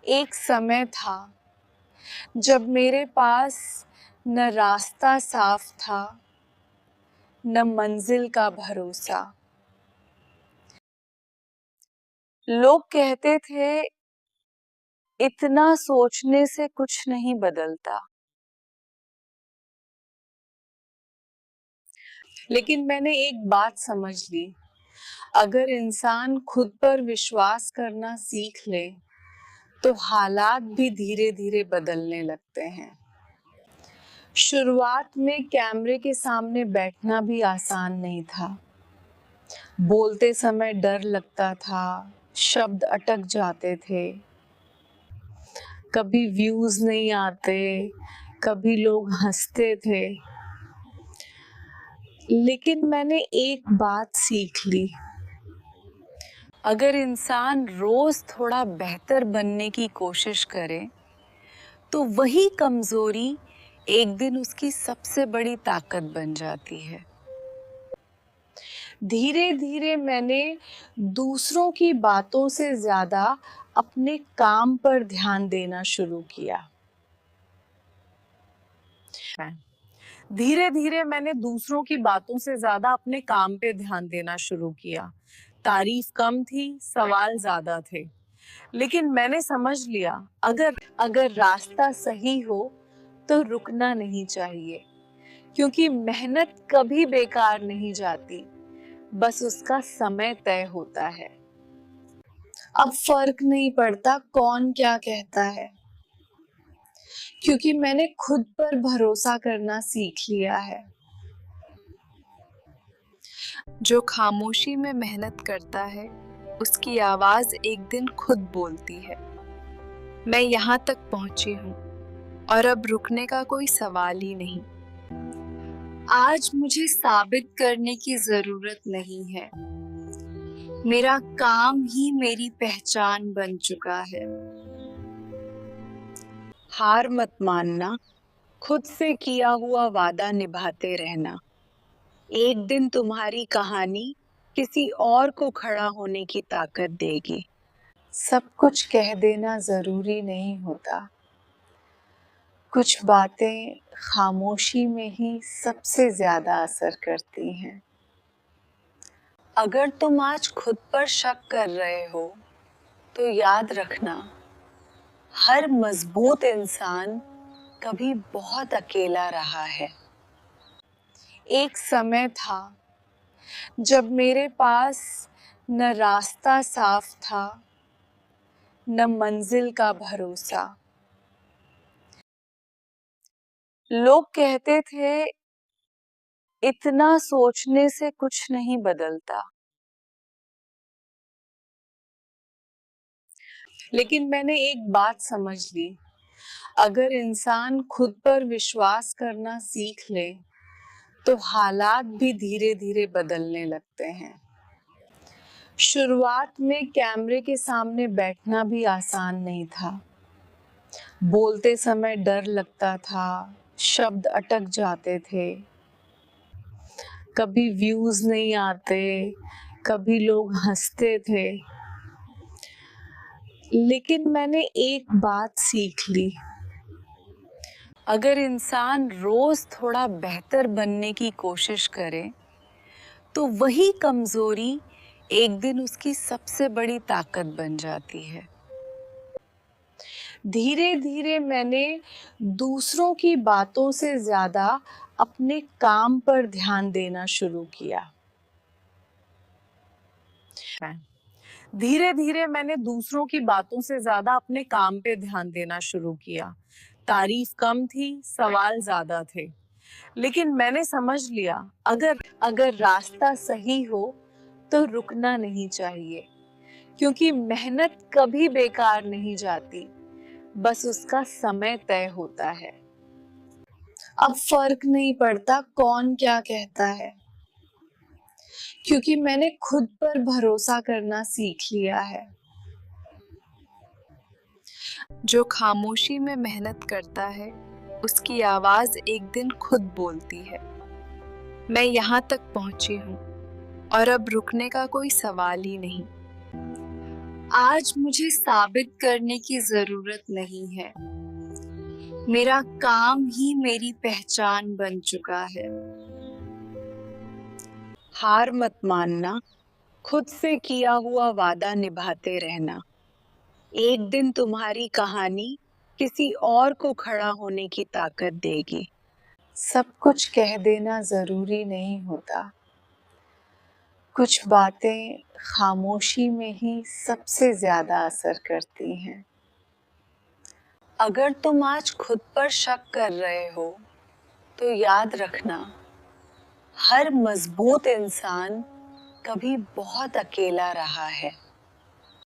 एक समय था जब मेरे पास न रास्ता साफ था, न मंजिल का भरोसा। लोग कहते थे इतना सोचने से कुछ नहीं बदलता, लेकिन मैंने एक बात समझ ली, अगर इंसान खुद पर विश्वास करना सीख ले तो हालात भी धीरे धीरे बदलने लगते हैं। शुरुआत में कैमरे के सामने बैठना भी आसान नहीं था। बोलते समय डर लगता था, शब्द अटक जाते थे, कभी व्यूज नहीं आते, कभी लोग हंसते थे। लेकिन मैंने एक बात सीख ली, अगर इंसान रोज थोड़ा बेहतर बनने की कोशिश करे तो वही कमजोरी एक दिन उसकी सबसे बड़ी ताकत बन जाती है। धीरे धीरे मैंने दूसरों की बातों से ज्यादा अपने काम पर ध्यान देना शुरू किया। धीरे धीरे मैंने दूसरों की बातों से ज्यादा अपने काम पे ध्यान देना शुरू किया। तारीफ कम थी, सवाल ज्यादा थे, लेकिन मैंने समझ लिया अगर अगर रास्ता सही हो तो रुकना नहीं चाहिए, क्योंकि मेहनत कभी बेकार नहीं जाती, बस उसका समय तय होता है। अब फर्क नहीं पड़ता कौन क्या कहता है, क्योंकि मैंने खुद पर भरोसा करना सीख लिया है। जो खामोशी में मेहनत करता है, उसकी आवाज एक दिन खुद बोलती है, मैं यहाँ तक पहुंची हूँ और अब रुकने का कोई सवाल ही नहीं। आज मुझे साबित करने की जरूरत नहीं है, मेरा काम ही मेरी पहचान बन चुका है। हार मत मानना, खुद से किया हुआ वादा निभाते रहना। एक दिन तुम्हारी कहानी किसी और को खड़ा होने की ताकत देगी। सब कुछ कह देना जरूरी नहीं होता, कुछ बातें खामोशी में ही सबसे ज्यादा असर करती हैं। अगर तुम आज खुद पर शक कर रहे हो तो याद रखना, हर मजबूत इंसान कभी बहुत अकेला रहा है। एक समय था जब मेरे पास न रास्ता साफ था, न मंजिल का भरोसा। लोग कहते थे इतना सोचने से कुछ नहीं बदलता, लेकिन मैंने एक बात समझ ली, अगर इंसान खुद पर विश्वास करना सीख ले तो हालात भी धीरे धीरे बदलने लगते हैं। शुरुआत में कैमरे के सामने बैठना भी आसान नहीं था। बोलते समय डर लगता था, शब्द अटक जाते थे, कभी व्यूज नहीं आते, कभी लोग हंसते थे। लेकिन मैंने एक बात सीख ली, अगर इंसान रोज थोड़ा बेहतर बनने की कोशिश करे तो वही कमजोरी एक दिन उसकी सबसे बड़ी ताकत बन जाती है। धीरे धीरे मैंने दूसरों की बातों से ज्यादा अपने काम पर ध्यान देना शुरू किया। धीरे धीरे मैंने दूसरों की बातों से ज्यादा अपने काम पे ध्यान देना शुरू किया। तारीफ कम थी, सवाल ज्यादा थे, लेकिन मैंने समझ लिया अगर रास्ता सही हो तो रुकना नहीं चाहिए, क्योंकि मेहनत कभी बेकार नहीं जाती, बस उसका समय तय होता है। अब फर्क नहीं पड़ता कौन क्या कहता है, क्योंकि मैंने खुद पर भरोसा करना सीख लिया है। जो खामोशी में मेहनत करता है, उसकी आवाज एक दिन खुद बोलती है, मैं यहाँ तक पहुंची हूँ और अब रुकने का कोई सवाल ही नहीं। आज मुझे साबित करने की जरूरत नहीं है। मेरा काम ही मेरी पहचान बन चुका है। हार मत मानना, खुद से किया हुआ वादा निभाते रहना। एक दिन तुम्हारी कहानी किसी और को खड़ा होने की ताकत देगी। सब कुछ कह देना जरूरी नहीं होता। कुछ बातें खामोशी में ही सबसे ज्यादा असर करती हैं। अगर तुम आज खुद पर शक कर रहे हो, तो याद रखना, हर मजबूत इंसान कभी बहुत अकेला रहा है।